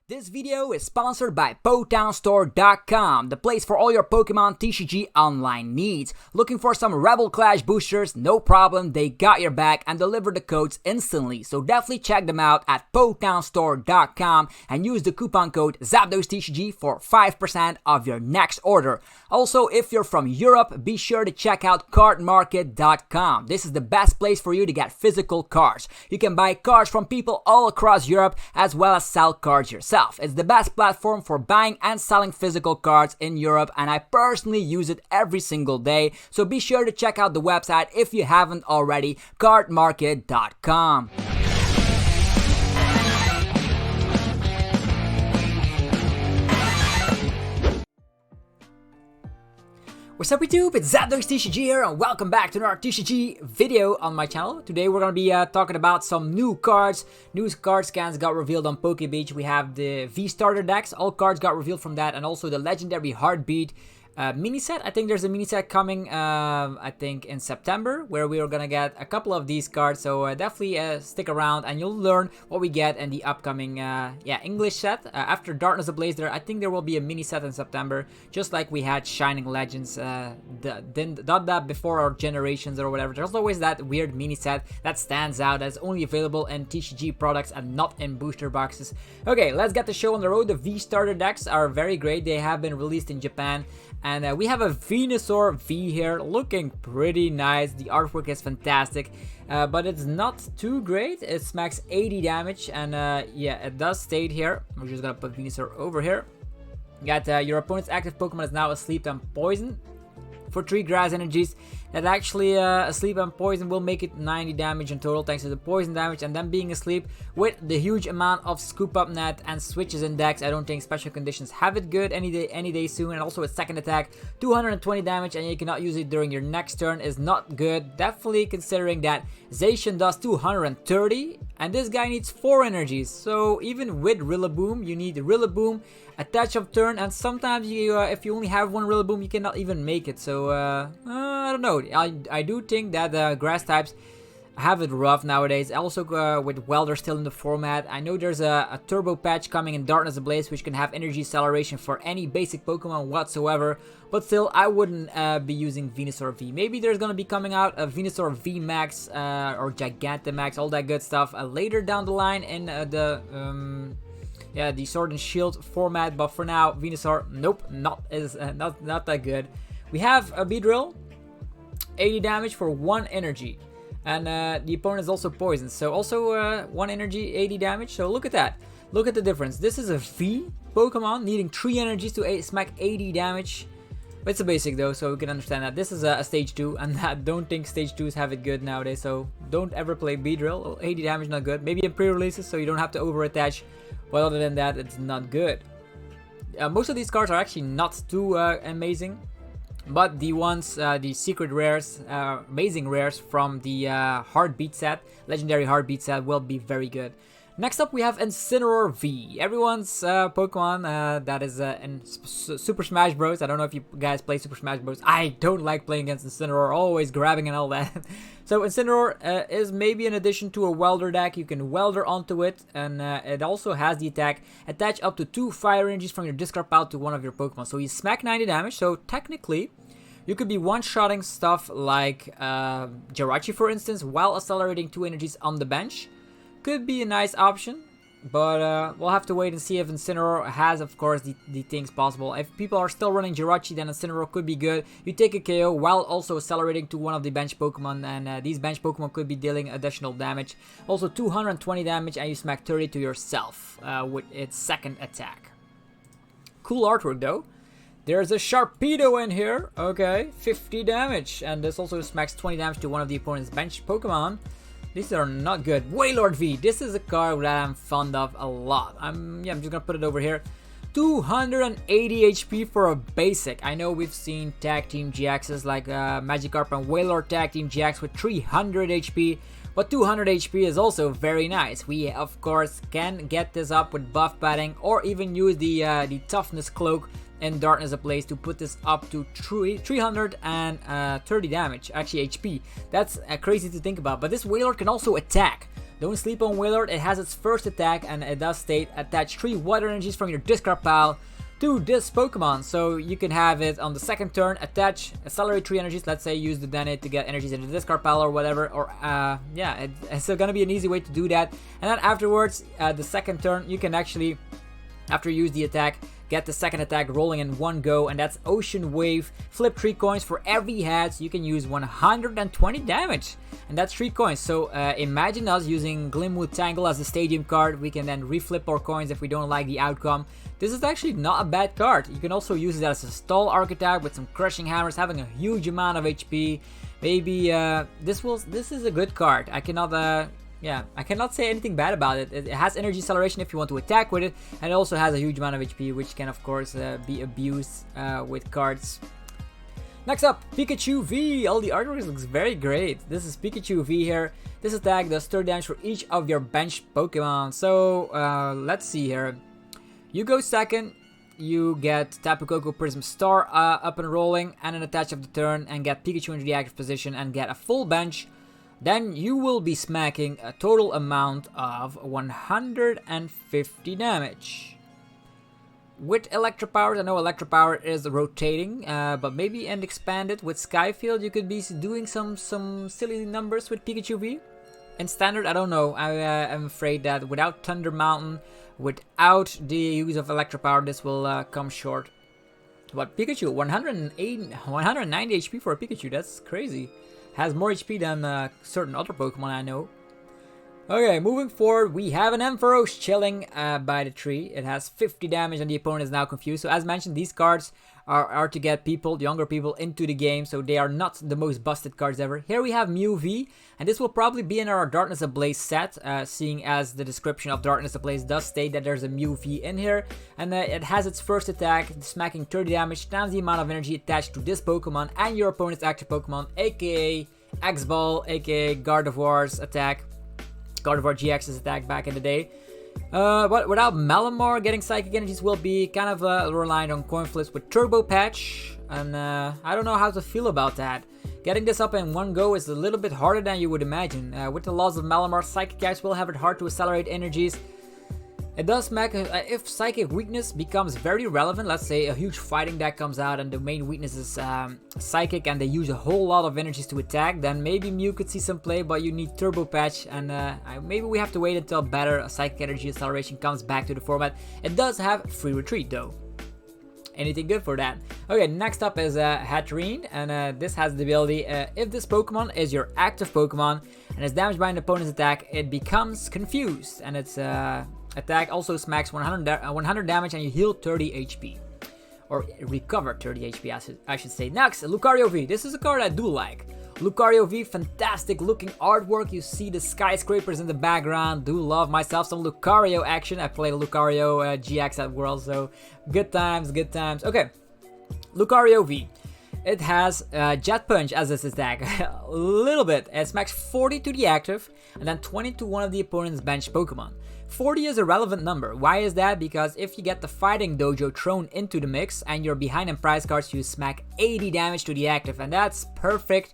This video is sponsored by PotownStore.com, the place for all your Pokemon TCG online needs. Looking for some Rebel Clash boosters? No problem, they got your back and deliver the codes instantly. So definitely check them out at PotownStore.com and use the coupon code ZapDoseTCG for 5% of your next order. Also, if you're from Europe, be sure to check out CardMarket.com. This is the best place for you to get physical cards. You can buy cards from people all across Europe as well as sell cards yourself. It's the best platform for buying and selling physical cards in Europe, and I personally use it every single day. So be sure to check out the website if you haven't already, CardMarket.com. What's up YouTube, it's ZapDoseTCG here and welcome back to another TCG video on my channel. Today we're going to be talking about some new cards. New card scans got revealed on PokeBeach. We have the V starter decks, all cards got revealed from that, and also the legendary Heartbeat mini set. I think there's a mini set coming, I think in September, where we are gonna get a couple of these cards. So definitely stick around and you'll learn what we get in the upcoming, English set. After Darkness Ablaze, I think there will be a mini set in September, just like we had Shining Legends. Not that before our generations or whatever. There's always that weird mini set that stands out, that's only available in TCG products and not in booster boxes. Okay, let's get the show on the road. The V starter decks are very great. They have been released in Japan. And we have a Venusaur V here, looking pretty nice. The artwork is fantastic, but it's not too great. It's max 80 damage, and yeah, it does state here. We're just gonna put Venusaur over here. You got your opponent's active Pokemon is now asleep and poisoned. For 3 grass energies, that actually asleep and poison will make it 90 damage in total thanks to the poison damage, and then being asleep with the huge amount of scoop up net and switches in decks. I don't think special conditions have it good any day soon. And also its second attack, 220 damage, and you cannot use it during your next turn is not good. Definitely considering that Zacian does 230 and this guy needs 4 energies. So even with Rillaboom, you need Rillaboom, attach of turn, and sometimes you if you only have one Rillaboom, you cannot even make it. So I don't know. I do think that grass types have it rough nowadays. Also with Welder still in the format. I know there's a turbo patch coming in Darkness Ablaze which can have energy acceleration for any basic Pokemon whatsoever. But still, I wouldn't be using Venusaur V. Maybe there's gonna be coming out a Venusaur V Max or Gigantamax, all that good stuff later down the line in the Sword and Shield format. But for now, Venusaur, nope, not that good. We have a Beedrill, 80 damage for 1 energy. And the opponent is also poisoned. So also 1 energy, 80 damage. So look at that. Look at the difference. This is a V Pokemon needing 3 energies to smack 80 damage. It's a basic though, so we can understand that. This is a stage 2, and I don't think stage 2s have it good nowadays. So don't ever play Beedrill. 80 damage, not good. Maybe in pre-releases, so you don't have to over-attach. But other than that, it's not good. Most of these cards are actually not too amazing. But the ones, the secret rares, amazing rares from the Heartbeat set, legendary Heartbeat set, will be very good. Next up we have Incineroar V, everyone's Pokemon that is in Super Smash Bros. I don't know if you guys play Super Smash Bros. I don't like playing against Incineroar, always grabbing and all that. So Incineroar is maybe an addition to a Welder deck. You can Welder onto it, and it also has the attack, attach up to 2 fire energies from your discard pile to one of your Pokemon. So you smack 90 damage, so technically you could be one-shotting stuff like Jirachi, for instance, while accelerating 2 energies on the bench. Could be a nice option, but we'll have to wait and see if Incineroar has, of course, the things possible. If people are still running Jirachi, then Incineroar could be good. You take a KO while also accelerating to one of the bench Pokemon, and these bench Pokemon could be dealing additional damage. Also 220 damage, and you smack 30 to yourself with its second attack. Cool artwork though. There's a Sharpedo in here, okay, 50 damage, and this also smacks 20 damage to one of the opponent's bench Pokemon. These are not good. Wailord V, this is a card that I'm fond of a lot. I'm just gonna put it over here. 280 HP for a basic. I know we've seen Tag Team GXs like Magikarp and Wailord Tag Team GX with 300 HP. But 200 HP is also very nice. We of course can get this up with buff padding or even use the toughness cloak in Darkness Ablaze to put this up to 330 damage, actually HP. That's crazy to think about, but this Wailord can also attack. Don't sleep on Wailord. It has its first attack, and it does state attach 3 water energies from your discard pile to this Pokemon. So you can have it on the second turn, attach, accelerate 3 energies. Let's say use the Donate to get energies into the discard pile or whatever. Or yeah, it's gonna be an easy way to do that. And then afterwards, the second turn, you can actually, after you use the attack, get the second attack rolling in one go, and that's Ocean Wave. Flip 3 coins for every head, so you can use 120 damage. And that's 3 coins. So imagine us using Glimwood Tangle as the stadium card. We can then reflip our coins if we don't like the outcome. This is actually not a bad card. You can also use it as a stall archetype with some crushing hammers, having a huge amount of HP. Maybe this is a good card. I cannot say anything bad about it. It has energy acceleration if you want to attack with it, and it also has a huge amount of HP, which can of course be abused with cards. Next up, Pikachu V. All the artwork looks very great. This is Pikachu V here. This attack does 30 damage for each of your bench Pokemon. So let's see here. You go second. You get Tapu Koko Prism Star up and rolling, and an attach of the turn, and get Pikachu into the active position and get a full bench. Then you will be smacking a total amount of 150 damage. With Electro Powers, I know Electro Power is rotating, but maybe and expanded with Skyfield, you could be doing some silly numbers with Pikachu V. In Standard, I don't know. I'm afraid that without Thunder Mountain, without the use of Electro Power, this will come short. But Pikachu, 190 HP for a Pikachu, that's crazy. Has more HP than certain other Pokemon I know. Okay, moving forward, we have an Ampharos chilling by the tree. It has 50 damage and the opponent is now confused. So as mentioned, these cards are to get people, younger people, into the game. So they are not the most busted cards ever. Here we have Mew V, and this will probably be in our Darkness Ablaze set, seeing as the description of Darkness Ablaze does state that there's a Mew V in here. And it has its first attack, smacking 30 damage, times the amount of energy attached to this Pokemon and your opponent's active Pokemon, aka X-Ball, aka Gardevoir's attack. Gardevoir GX's attack back in the day. But without Malamar, getting Psychic Energies will be kind of reliant on coin flips with Turbo Patch. And I don't know how to feel about that. Getting this up in one go is a little bit harder than you would imagine. With the loss of Malamar, Psychic Guys will have it hard to accelerate energies. It does make, if Psychic Weakness becomes very relevant, let's say a huge fighting deck comes out and the main weakness is Psychic and they use a whole lot of energies to attack, then maybe Mew could see some play, but you need Turbo Patch, and maybe we have to wait until better Psychic Energy Acceleration comes back to the format. It does have Free Retreat though. Anything good for that? Okay, next up is Hatterene, and this has the ability, if this Pokemon is your active Pokemon and is damaged by an opponent's attack, it becomes confused, and its attack also smacks 100 damage and you heal 30 HP. Or recover 30 HP, I should say. Next, Lucario V. This is a card I do like. Lucario V, fantastic looking artwork. You see the skyscrapers in the background. Do love myself some Lucario action. I played Lucario GX at World, so good times, good times. Okay, Lucario V. It has Jet Punch as its attack. A little bit. It smacks 40 to the active and then 20 to one of the opponent's bench Pokemon. 40 is a relevant number. Why is that? Because if you get the Fighting Dojo thrown into the mix and you're behind in prize cards, you smack 80 damage to the active, and that's perfect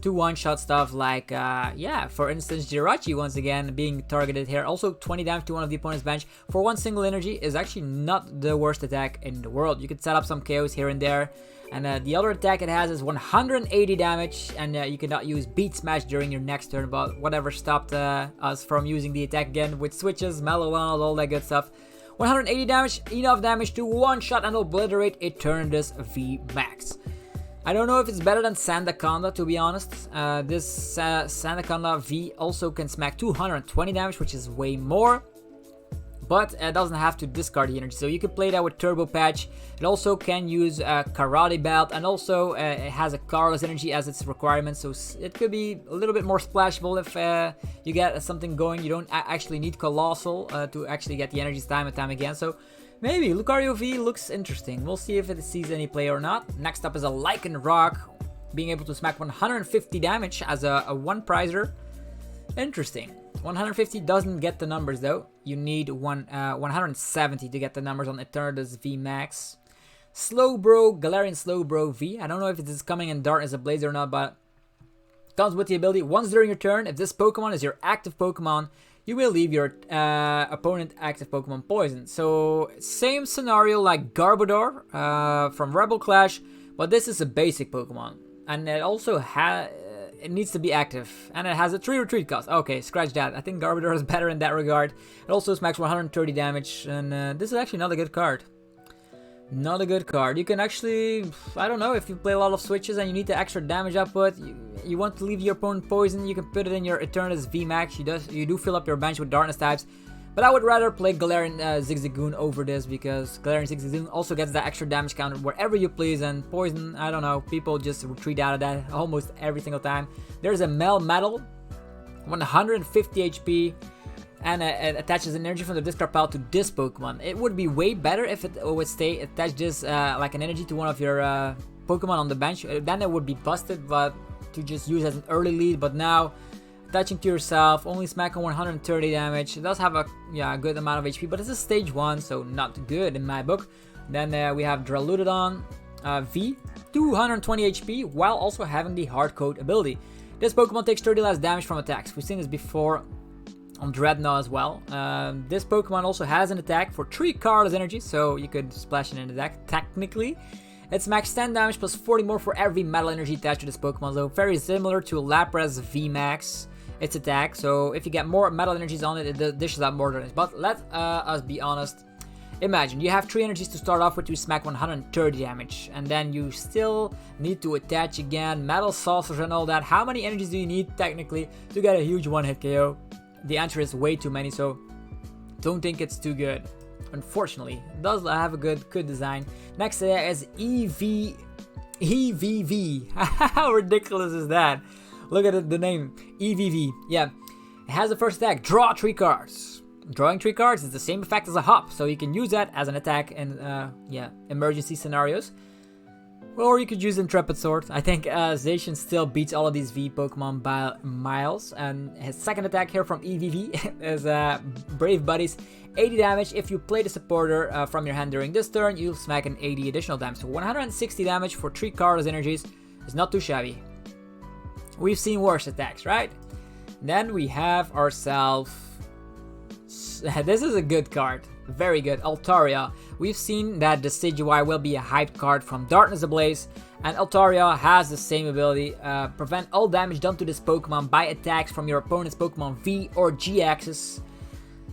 to one-shot stuff like, yeah, for instance, Jirachi once again being targeted here. Also 20 damage to one of the opponent's bench for one single energy is actually not the worst attack in the world. You could set up some KOs here and there. And the other attack it has is 180 damage, and you cannot use Beat Smash during your next turn, but whatever stopped us from using the attack again with switches, Mellow, all that good stuff. 180 damage, enough damage to one-shot and obliterate Eternatus V Max. I don't know if it's better than Sandaconda, to be honest. This Sandaconda V also can smack 220 damage, which is way more. But it doesn't have to discard the energy, so you can play that with Turbo Patch. It also can use Karate Belt, and also it has a Carless energy as its requirement, so it could be a little bit more splashable if you get something going. You don't actually need Colossal to actually get the energies time and time again, so maybe Lucario V looks interesting. We'll see if it sees any play or not. Next up is a Lycan Rock, being able to smack 150 damage as a one-prizer. Interesting. 150 doesn't get the numbers though. You need 170 to get the numbers on Eternatus V Max. Slowbro, Galarian Slowbro V. I don't know if it is coming in Darkness Ablaze or not, but Comes with the ability, once during your turn, if this Pokemon is your active Pokemon, you will leave your opponent active Pokemon poisoned. So, same scenario like Garbodor from Rebel Clash, but this is a basic Pokemon. And it also it needs to be active. And it has a 3 retreat cost. Okay, scratch that. I think Garbodor is better in that regard. It also smacks 130 damage. And this is actually not a good card. Not a good card. You can actually, I don't know, if you play a lot of switches and you need the extra damage output, you want to leave your opponent poison, you can put it in your Eternatus V Max. You do fill up your bench with darkness types. But I would rather play Galarian Zigzagoon over this, because Galarian Zigzagoon also gets that extra damage counter wherever you please, and poison, I don't know, people just retreat out of that almost every single time. There's a Metal, 150 HP. And it attaches energy from the discard pile to this Pokemon. It would be way better if it would stay attached just like an energy to one of your Pokemon on the bench. Then it would be busted, but to just use as an early lead. But now, attaching to yourself, only smacking 130 damage. It does have a good amount of HP, but it's a stage 1, so not good in my book. Then we have Draludon V, 220 HP, while also having the Hard Code ability. This Pokemon takes 30 less damage from attacks. We've seen this before on Dreadnought as well. This Pokemon also has an attack for 3 colorless energy, so you could splash it in the deck, technically. It's max 10 damage plus 40 more for every metal energy attached to this Pokemon, so very similar to Lapras V Max, its attack. So if you get more metal energies on it, it dishes out more damage. But let us be honest. Imagine you have 3 energies to start off with to smack 130 damage, and then you still need to attach again, metal saucers and all that. How many energies do you need technically to get a huge one-hit KO? The answer is way too many, so don't think it's too good. Unfortunately, it does have a good design. Next is EVV. How ridiculous is that? Look at the name, EVV. Yeah, it has the first attack, draw 3 cards. Drawing 3 cards is the same effect as a hop, so you can use that as an attack in emergency scenarios. Or you could use Intrepid Sword. I think Zacian still beats all of these V Pokemon by miles. And his second attack here from EVV is Brave Buddies. 80 damage. If you play the supporter from your hand during this turn, you'll smack an 80 additional damage. So 160 damage for 3 colorless energies is not too shabby. We've seen worse attacks, right? Then we have ourselves... This is a good card. Very good. Altaria. We've seen that the Decidueye will be a hyped card from Darkness Ablaze, and Altaria has the same ability. Prevent all damage done to this Pokemon by attacks from your opponent's Pokemon V or G axis.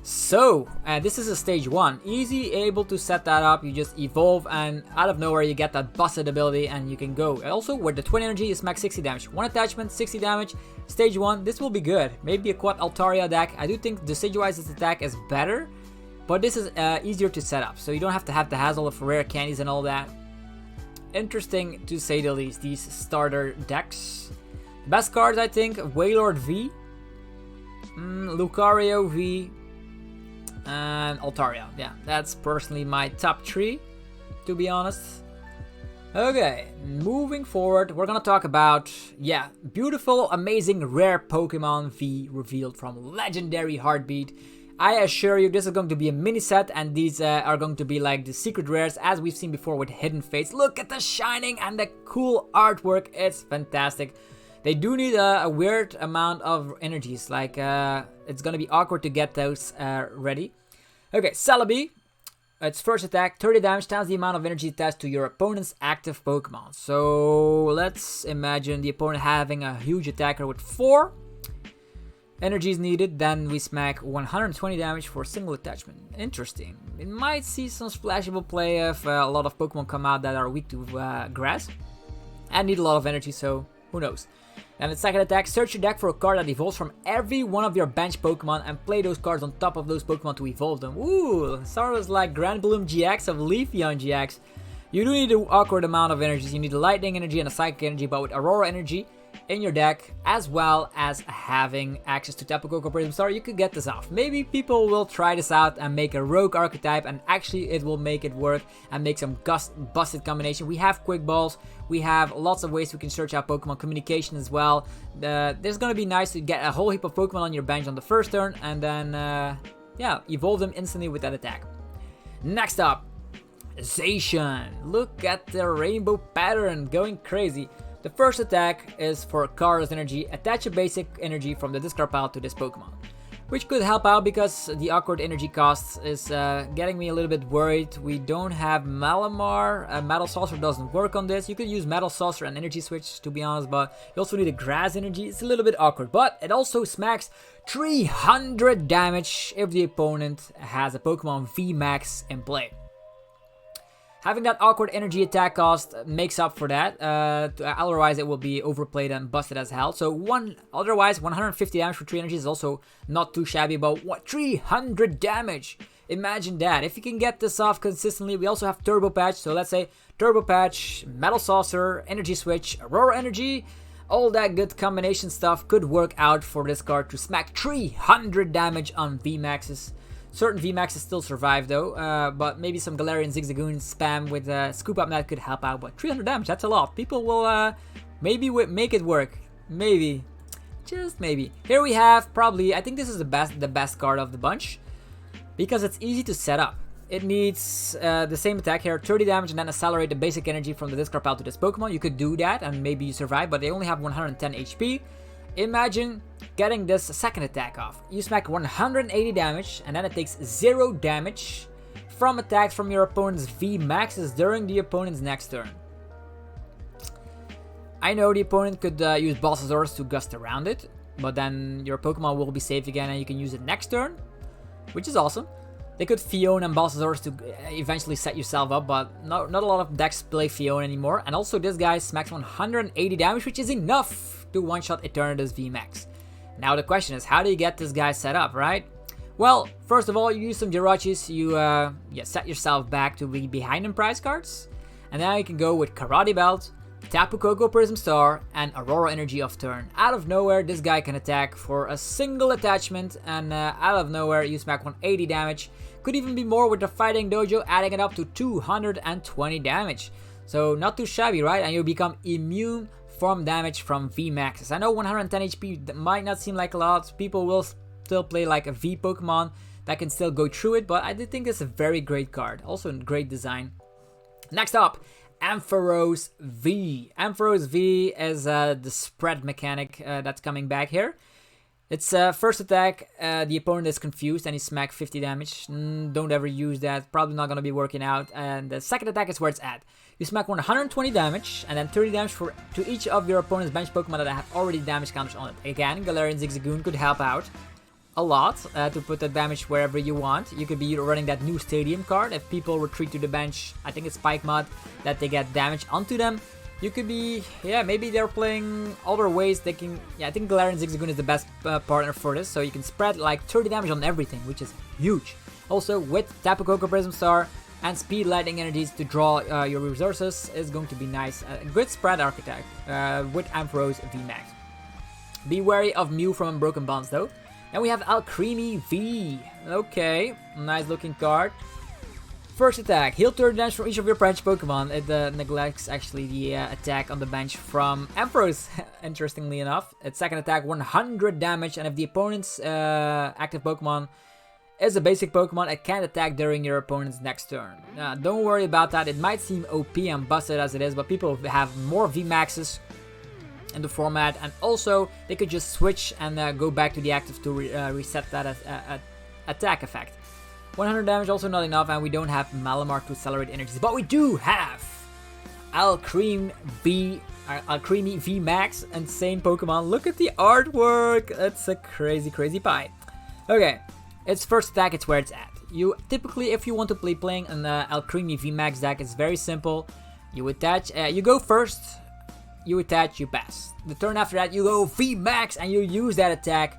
So, this is a stage 1. Easy, able to set that up. You just evolve, and out of nowhere you get that busted ability, and you can go. Also, with the Twin Energy, you smack 60 damage. 1 attachment, 60 damage. Stage 1, this will be good. Maybe a quad Altaria deck. I do think Decidueye's attack is better, but this is easier to set up, so you don't have to hassle of rare candies and all that. Interesting to say the least, these starter decks. Best cards, I think, Wailord V, Lucario V, and Altaria. Yeah, that's personally my top 3, to be honest. Okay, moving forward, we're gonna talk about, beautiful, amazing, rare Pokemon V revealed from Legendary Heartbeat. I assure you, this is going to be a mini set, and these are going to be like the secret rares, as we've seen before with Hidden Fates. Look at the shining and the cool artwork, it's fantastic. They do need a weird amount of energies, like it's gonna be awkward to get those ready. Okay, Celebi. Its first attack, 30 damage, times the amount of energy attached to your opponent's active Pokemon. So let's imagine the opponent having a huge attacker with 4 energies needed. Then we smack 120 damage for a single attachment. Interesting. It might see some splashable play if a lot of Pokemon come out that are weak to grass and need a lot of energy, so who knows. And its second attack, search your deck for a card that evolves from every one of your bench Pokemon and play those cards on top of those Pokemon to evolve them. Ooh, sort of like Grand Bloom GX of Leafeon GX. You do need an awkward amount of energies. You need a Lightning Energy and a Psychic Energy, but with Aurora Energy in your deck, as well as having access to Tapu Koko Prism Star, you could get this off. Maybe people will try this out and make a rogue archetype, and actually it will make it work and make some busted combination. We have Quick Balls, we have lots of ways we can search out Pokemon communication as well. This is going to be nice to get a whole heap of Pokemon on your bench on the first turn, and then evolve them instantly with that attack. Next up, Zacian. Look at the rainbow pattern, going crazy. The first attack is for Cardless Energy. Attach a basic energy from the discard pile to this Pokemon. Which could help out because the awkward energy costs is getting me a little bit worried. We don't have Malamar. Metal Saucer doesn't work on this. You could use Metal Saucer and Energy Switch, to be honest, but you also need a Grass Energy. It's a little bit awkward, but it also smacks 300 damage if the opponent has a Pokemon V Max in play. Having that awkward energy attack cost makes up for that. Otherwise, it will be overplayed and busted as hell. So otherwise, 150 damage for 3 energy is also not too shabby. But what, 300 damage? Imagine that. If you can get this off consistently, we also have Turbo Patch. So let's say Turbo Patch, Metal Saucer, Energy Switch, Aurora Energy. All that good combination stuff could work out for this card to smack 300 damage on VMAXs. Certain VMAXs still survive though, but maybe some Galarian Zigzagoon spam with Scoop Up Net could help out. But 300 damage, that's a lot. People will maybe make it work. Maybe. Just maybe. Here we have probably, I think this is the best card of the bunch. Because it's easy to set up. It needs the same attack here, 30 damage, and then accelerate the basic energy from the discard pile to this Pokemon. You could do that and maybe you survive, but they only have 110 HP. Imagine getting this second attack off. You smack 180 damage, and then it takes 0 damage from attacks from your opponent's V Maxes during the opponent's next turn. I know the opponent could use Bulbasaurus to gust around it, but then your Pokemon will be safe again and you can use it next turn, which is awesome. They could Fiona and Bulbasaurus to eventually set yourself up, but not a lot of decks play Fiona anymore. And also this guy smacks 180 damage, which is enough to one-shot Eternatus V Max. Now the question is, how do you get this guy set up, right? Well, first of all, you use some Jirachis, you set yourself back to be behind in prize cards. And now you can go with Karate Belt, Tapu Koko Prism Star, and Aurora Energy off turn. Out of nowhere, this guy can attack for a single attachment, and out of nowhere, you smack 180 damage. Could even be more with the Fighting Dojo, adding it up to 220 damage. So not too shabby, right? And you become immune from damage from V Maxes. I know 110 HP that might not seem like a lot. People will still play like a V Pokemon that can still go through it, but I do think it's a very great card. Also a great design. Next up, Ampharos V. Ampharos V is the spread mechanic that's coming back here. Its first attack, the opponent is confused and he smack 50 damage. Don't ever use that, probably not going to be working out. And the second attack is where it's at. You smack 120 damage and then 30 damage to each of your opponent's bench Pokemon that have already damage counters on it. Again, Galarian Zigzagoon could help out a lot to put that damage wherever you want. You could be running that new Stadium card. If people retreat to the bench, I think it's Spike Mod, that they get damage onto them. You could be, maybe they're playing other ways. They can, I think Galarian Zigzagoon is the best partner for this. So you can spread like 30 damage on everything, which is huge. Also, with Tapu Koko Prism Star and Speed Lightning Energies to draw your resources is going to be nice. Good spread archetype with Ampharos V Max. Be wary of Mew from Unbroken Bonds though. Then we have Alcremie V. Okay, nice looking card. First attack, heal 30 damage from each of your bench Pokemon. It neglects actually the attack on the bench from Ampharos, interestingly enough. Its second attack, 100 damage, and if the opponent's active Pokemon is a basic Pokemon, it can't attack during your opponent's next turn. Don't worry about that, it might seem OP and busted as it is, but people have more VMAXs in the format, and also they could just switch and go back to the active to reset that attack effect. 100 damage also not enough, and we don't have Malamar to accelerate energies, but we do have Alcremie V Max, insane Pokemon. Look at the artwork, it's a crazy pie. Okay, its first attack, it's where it's at. You typically, if you want to playing an Alcremie V Max deck, it's very simple. You attach, you go first, you attach, you pass. The turn after that, you go V Max and you use that attack.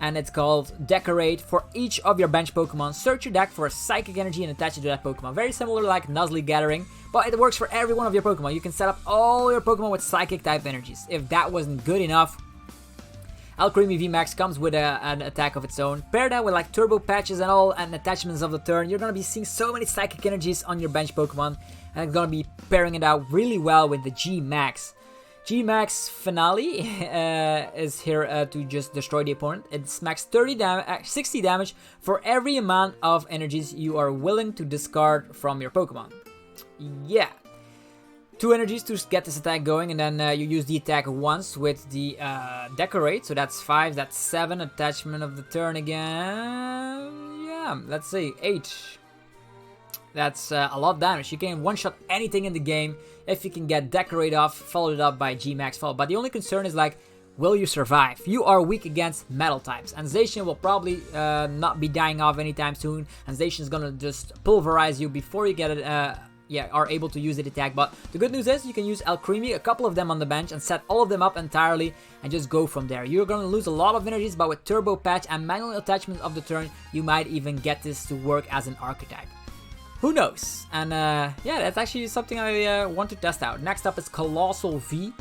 And it's called Decorate. For each of your bench Pokemon, search your deck for a Psychic Energy and attach it to that Pokemon. Very similar like Nuzleaf Gathering, but it works for every one of your Pokemon. You can set up all your Pokemon with Psychic type energies. If that wasn't good enough, Alcremie V Max comes with an attack of its own. Pair that with like Turbo Patches and all and attachments of the turn. You're going to be seeing so many Psychic Energies on your bench Pokemon. And it's going to be pairing it out really well with the G Max. G-Max Finale is here to just destroy the opponent. It smacks 60 damage for every amount of energies you are willing to discard from your Pokemon. Yeah. 2 energies to get this attack going, and then you use the attack once with the Decorate. So that's 5, that's 7. Attachment of the turn again. Yeah, let's see, 8. That's a lot of damage. You can one-shot anything in the game if you can get Decorate off, followed up by G Max follow. But the only concern is like, will you survive? You are weak against metal types, and Zacian will probably not be dying off anytime soon, and Zacian is gonna just pulverize you before you get it, are able to use the attack. But the good news is you can use Alcremie, a couple of them on the bench, and set all of them up entirely and just go from there. You're gonna lose a lot of energies, but with Turbo Patch and manual attachment of the turn, you might even get this to work as an archetype. Who knows? And yeah, that's actually something I want to test out. Next up is Colossal V.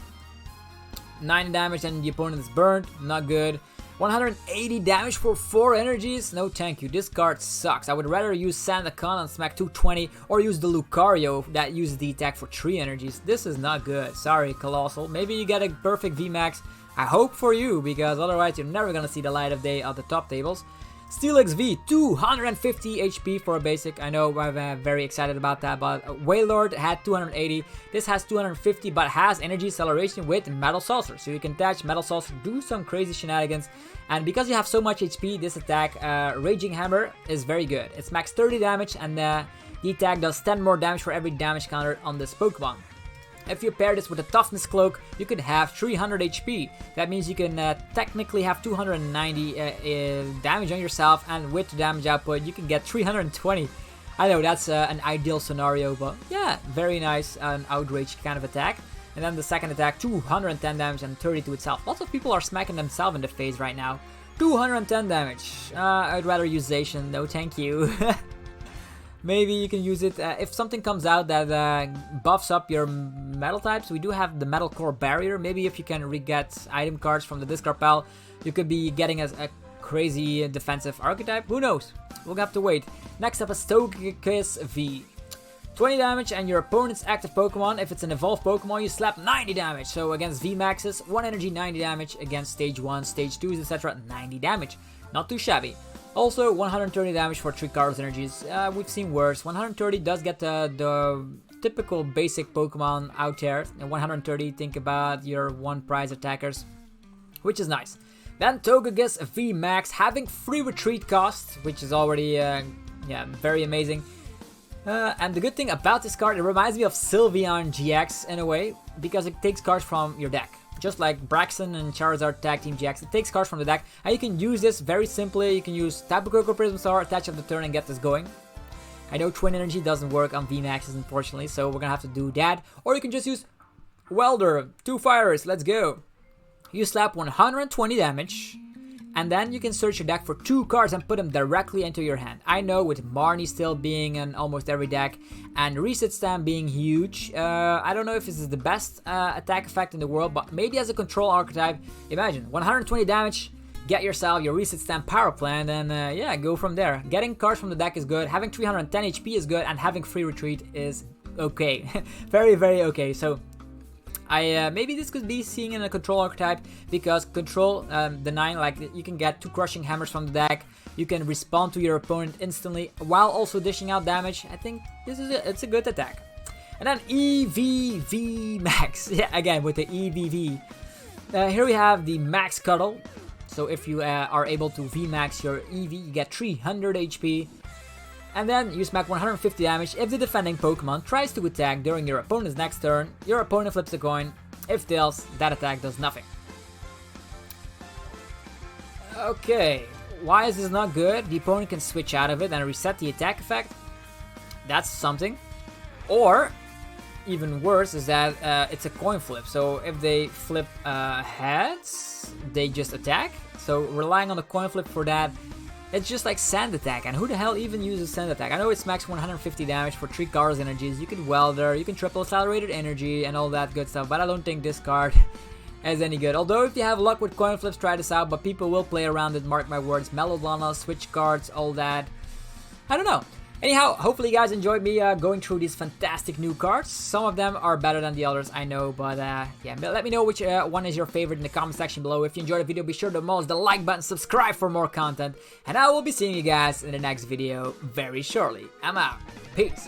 9 damage and the opponent is burned. Not good. 180 damage for 4 energies. No thank you. This card sucks. I would rather use Sandakan on Smack 220 or use the Lucario that uses the attack for 3 energies. This is not good. Sorry, Colossal. Maybe you get a perfect V Max. I hope for you, because otherwise you're never gonna see the light of day at the top tables. Steelix V, 250 HP for a basic. I know I'm very excited about that, but Wailord had 280. This has 250, but has energy acceleration with Metal Saucer. So you can attach Metal Saucer, do some crazy shenanigans. And because you have so much HP, this attack, Raging Hammer, is very good. It's max 30 damage, and the attack does 10 more damage for every damage counter on this Pokemon. If you pair this with a Toughness Cloak, you could have 300 HP. That means you can technically have 290 damage on yourself, and with the damage output, you can get 320. I know that's an ideal scenario, but yeah, very nice, an outrage kind of attack. And then the second attack, 210 damage and 30 to itself. Lots of people are smacking themselves in the face right now. 210 damage. I'd rather use Zacian, no thank you. Maybe you can use it if something comes out that buffs up your metal types. We do have the Metal Core Barrier. Maybe if you can re-get item cards from the discard pile, you could be getting a crazy defensive archetype. Who knows? We'll have to wait. Next up is Togekiss V. 20 damage and your opponent's active Pokemon. If it's an evolved Pokemon, you slap 90 damage. So against V Maxes, 1 energy, 90 damage. Against stage 1, stage 2s, etc., 90 damage. Not too shabby. Also, 130 damage for 3 Carlos energies. We've seen worse. 130 does get the typical basic Pokemon out there. And 130, think about your 1 prize attackers, which is nice. Then Togekiss V Max, having free retreat cost, which is already very amazing. And the good thing about this card, it reminds me of Sylveon GX in a way, because it takes cards from your deck. Just like Braxton and Charizard Tag Team GX, it takes cards from the deck, and you can use this very simply. You can use Tapu Koko Prism Star, attach of the turn, and get this going. I know Twin Energy doesn't work on VMAXs, unfortunately, so we're gonna have to do that. Or you can just use Welder, 2 fires, let's go. You slap 120 damage, and then you can search your deck for 2 cards and put them directly into your hand. I know, with Marnie still being in almost every deck, and Reset Stamp being huge, I don't know if this is the best attack effect in the world, but maybe as a control archetype, imagine 120 damage, get yourself your Reset Stamp power plant, and yeah, go from there. Getting cards from the deck is good, having 310 HP is good, and having free retreat is okay. Very, very okay. So maybe this could be seen in a control archetype, because control, the 9, like you can get 2 crushing hammers from the deck. You can respond to your opponent instantly while also dishing out damage. I think this is it's a good attack. And then EV V Max. Yeah, again with the EVV. Here we have the Max Cuddle. So if you are able to V Max your EV, you get 300 HP. And then you smack 150 damage if the defending Pokemon tries to attack during your opponent's next turn. Your opponent flips a coin. If tails, that attack does nothing. Okay, why is this not good? The opponent can switch out of it and reset the attack effect. That's something. Or, even worse, is that it's a coin flip. So if they flip heads, they just attack. So relying on the coin flip for that, it's just like Sand Attack, and who the hell even uses Sand Attack? I know it's max 150 damage for 3 Cards energies, you can Welder, you can triple accelerated energy and all that good stuff, but I don't think this card is any good. Although if you have luck with coin flips, try this out, but people will play around it, mark my words. Melodonna, switch cards, all that. I don't know. Anyhow, hopefully you guys enjoyed me going through these fantastic new cards. Some of them are better than the others, I know, but yeah, let me know which one is your favorite in the comment section below. If you enjoyed the video, be sure to mash the like button, subscribe for more content, and I will be seeing you guys in the next video very shortly. I'm out. Peace.